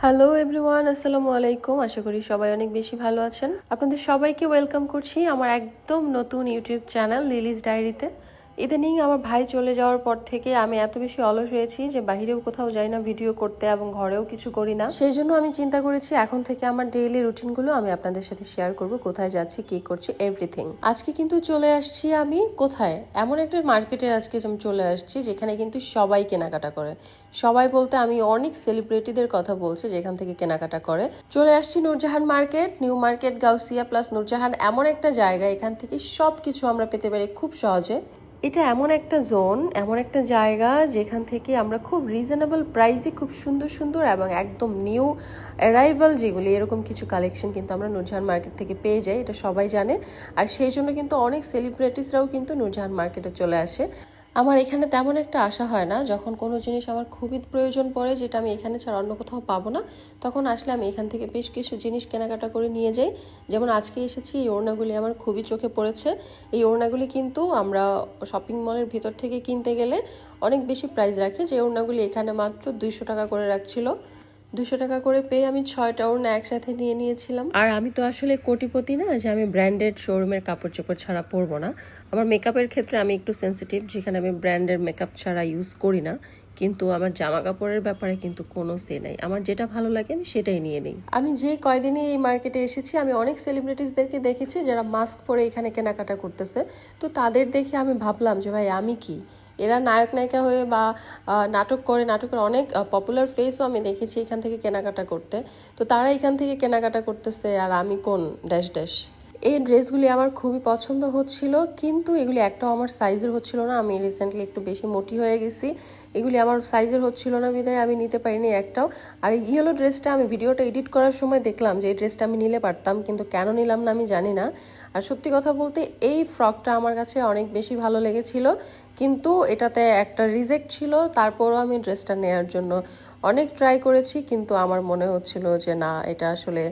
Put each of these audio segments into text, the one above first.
Hello everyone, আসসালামু আলাইকুম। আশা করি সবাই অনেক বেশি ভালো আছেন। আপনাদের সবাইকে ওয়েলকাম করছি আমার একদম নতুন ইউটিউব চ্যানেল লিলিজ ডায়েরিতে। ইদানিং আমার ভাই চলে যাওয়ার পর থেকে আমি এত বেশি অলস হয়েছি যে বাইরেও কোথাও যাই না ভিডিও করতে এবং ঘরেও কিছু করি না। সেই জন্য আমি চিন্তা করেছি এখন থেকে আমার ডেইলি রুটিনগুলো আমি আপনাদের সাথে শেয়ার করব, কোথায় যাচ্ছি, কি করছি, এভরিথিং। আজকে কিন্তু চলে আসছি আমি কোথায়, এমন একটা মার্কেটে আজকে আমি চলে আসছি যেখানে কিন্তু সবাই কেনাকাটা করে। সবাই বলতে আমি অনেক সেলিব্রিটিদের কথা বলছি যেখান থেকে কেনাকাটা করে। চলে আসছি Nurjahan market, new market, Gausia plus Nurjahan, এমন একটা জায়গা এখান থেকে সব কিছু আমরা পেতে পারি খুব সহজে। এটা এমন একটা জোন, এমন একটা জায়গা যেখান থেকে আমরা খুব রিজনেবল প্রাইসে খুব সুন্দর সুন্দর এবং একদম নিউ অ্যারাইভাল যেগুলি এরকম কিছু কালেকশন কিন্তু আমরা নূরজাহান মার্কেট থেকে পেয়ে যাই, এটা সবাই জানে। আর সেই জন্য কিন্তু অনেক সেলিব্রিটিসরাও কিন্তু নূরজাহান মার্কেটে চলে আসে। আমার এখানে তেমন একটা আশা হয় না, যখন কোনো জিনিস আমার খুবই প্রয়োজন পড়ে যেটা আমি এখানে ছাড়া অন্য কোথাও পাবো না, তখন আসলে আমি এখান থেকে বেশ কিছু জিনিস কেনাকাটা করে নিয়ে যাই। যেমন আজকে এসেছি, এই ওড়নাগুলি আমার খুবই চোখে পড়েছে। এই ওড়নাগুলি কিন্তু আমরা শপিং মলের ভিতর থেকে কিনতে গেলে অনেক বেশি প্রাইস রাখে, যে ওড়নাগুলি এখানে মাত্র 200 টাকা করে রাখছিল। 200 টাকা করে পেয়ে আমি 6টা ওড়না একসাথে নিয়ে নিয়েছিলাম। আর আমি তো আসলে কোটিপতি না যে আমি ব্র্যান্ডেড শোরুমের কাপড় চোপড় ছাড়া পরবো না। আমার মেকআপের ক্ষেত্রে আমি একটু সেন্সিটিভ, যেখানে আমি ব্র্যান্ডের মেকআপ ছাড়া ইউজ করি না। কিন্তু আমার জামা কাপড়ের ব্যাপারে কিন্তু কোনো সে নাই, আমার যেটা ভালো লাগে আমি সেটাই নিয়ে নিই। আমি যে কয়দিনই এই মার্কেটে এসেছি আমি অনেক সেলিব্রিটিসদেরকে দেখেছি যারা মাস্ক পরে এখানে কেনাকাটা করতেছে। তো তাদের দেখে আমি ভাবলাম যে ভাই আমি কি, এরা নায়ক নায়িকা হয়ে বা নাটক করে, নাটকের অনেক পপুলার ফেসও আমি দেখেছি এখান থেকে কেনাকাটা করতে। তো তারা এখান থেকে কেনাকাটা করতেছে আর আমি কোন ড্যাশ ড্যাশ। এই ড্রেসগুলি আমার খুবই পছন্দ হচ্ছিল, কিন্তু এগুলি একটাও আমার সাইজের হচ্ছিল না। আমি রিসেন্টলি একটু বেশি মোটি হয়ে গেছি, এগুলি আমার সাইজের হচ্ছিল না বিধায় আমি নিতে পারিনি একটাও। আর এই ইয়েলো ড্রেসটা আমি ভিডিওটা এডিট করার সময় দেখলাম যে এই ড্রেসটা আমি নিলে পারতাম, কিন্তু কেন নিলাম না আমি জানি না। আর সত্যি কথা বলতে এই ফ্রকটা আমার কাছে অনেক বেশি ভালো লেগেছিল, কিন্তু এটাতে একটা রিজেক্ট ছিল। তারপরও আমি ড্রেসটা নেওয়ার জন্য অনেক ট্রাই করেছি, কিন্তু আমার মনে হচ্ছিল যে না, এটা আসলে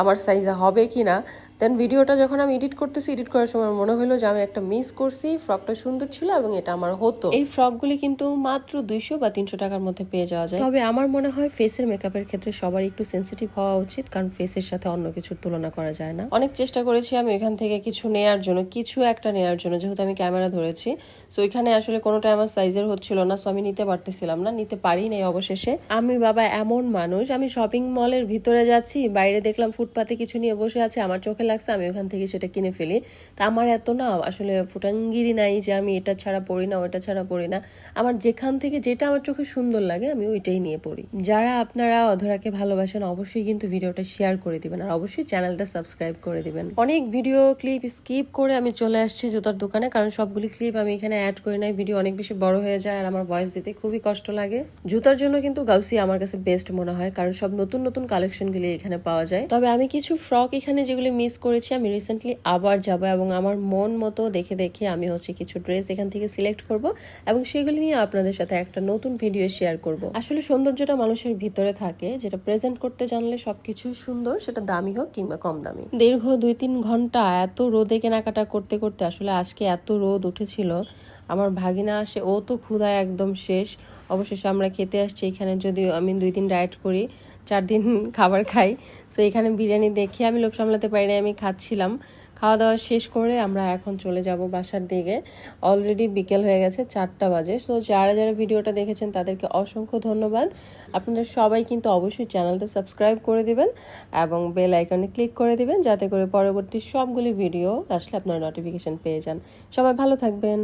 আমার সাইজে হবে কি না। দেন ভিডিওটা যখন আমি এডিট করতেছি, এডিট করার সময় মনে হলো যে আমি একটা মিস করছি। ফ্রকটা সুন্দর ছিল এবং এটা আমার হতো। এই ফ্রকগুলি কিন্তু মাত্র 200 বা 300 টাকার মধ্যে পেয়ে যাওয়া যায়। তবে আমার মনে হয় ফেসের মেকআপের ক্ষেত্রে সবার একটু সেন্সিটিভ হওয়া উচিত, কারণ ফেসের সাথে অন্য কিছুর তুলনা করা যায় না। অনেক চেষ্টা করেছি আমি এখান থেকে কিছু নেয়ার জন্য, কিছু একটা নেয়ার জন্য, যেহেতু আমি ক্যামেরা ধরেছি। সো এখানে আসলে কোনোটাই আমার সাইজের হচ্ছিল না, সো আমি নিতে পারতেছিলাম না, নিতে পারি নাই অবশেষে। আমি বাবা এমন মানুষ, আমি শপিং মলের ভিতরে যাচ্ছি, বাইরে দেখলাম ফুটপাতে কিছু নিয়ে বসে আছে, আমার চোখে লাগছে, আমি ওখান থেকে সেটা কিনে ফেলি। তা আমার এত না আসলে ফুটাঙ্গিরি নাই যে আমি এটা ছাড়া পড়ি না, ওটা ছাড়া পড়ি না। আমার যেখান থেকে যেটা আমার চোখে সুন্দর লাগে আমি ওইটাই নিয়ে পড়ি। যারা আপনারা অধরাকে ভালোবাসেন অবশ্যই কিন্তু ভিডিওটা শেয়ার করে দিবেন, আর অবশ্যই চ্যানেলটা সাবস্ক্রাইব করে দিবেন। অনেক ভিডিও ক্লিপ স্কিপ করে আমি চলে আসছি জুতার দোকানে, কারণ সবগুলি ক্লিপ আমি এখানে অ্যাড করে নাই, ভিডিও অনেক বেশি বড় হয়ে যায় আর আমার ভয়েস দিতে খুবই কষ্ট লাগে। জুতার জন্য কিন্তু গাউসিয়া আমার কাছে বেস্ট মনে হয়, কারণ সব নতুন নতুন কালেকশনগুলি এখানে পাওয়া যায়। তবে আমি কিছু ফ্রক এখানে যেগুলি মিস করেছি আমি রিসেন্টলি আবার যাব, এবং আমার মন মতো দেখে দেখে আমি কিছু ড্রেস এখান থেকে সিলেক্ট করব এবং সেগুলি নিয়ে আপনাদের সাথে একটা নতুন ভিডিও শেয়ার করব। আসলে সৌন্দর্যটা মানুষের ভিতরে থাকে, যেটা প্রেজেন্ট করতে জানলে সবকিছু সুন্দর, সেটা দামি হোক কিংবা কম দামি। দীর্ঘ 2-3 ঘন্টা এত রোদে কেনাকাটা করতে করতে আসলে আজকে এত রোদ উঠেছিল। আমার ভাগিনা আসে, ও তো ক্ষুধায় একদম শেষ। অবশেষে আমরা খেতে আসছি এখানে, যদিও আমি 2 দিন ডায়েট করি, 4 দিন খাবার খাই। তো এখানে বিরিয়ানি দেখে আমি লোভ সামলাতে পারি না, আমি খাচ্ছিলাম। খাওয়া দাওয়া শেষ করে আমরা এখন চলে যাব বাসার দিকে। অলরেডি বিকেল হয়ে গেছে, 4টা বাজে। সো যারা যারা ভিডিওটা দেখেছেন তাদেরকে অসংখ্য ধন্যবাদ। আপনারা সবাই কিন্তু অবশ্যই চ্যানেলটা সাবস্ক্রাইব করে দিবেন এবং বেল আইকনে ক্লিক করে দিবেন, যাতে করে পরবর্তী সবগুলি ভিডিও আসলে আপনারা নোটিফিকেশন পেয়ে যান। সবাই ভালো থাকবেন।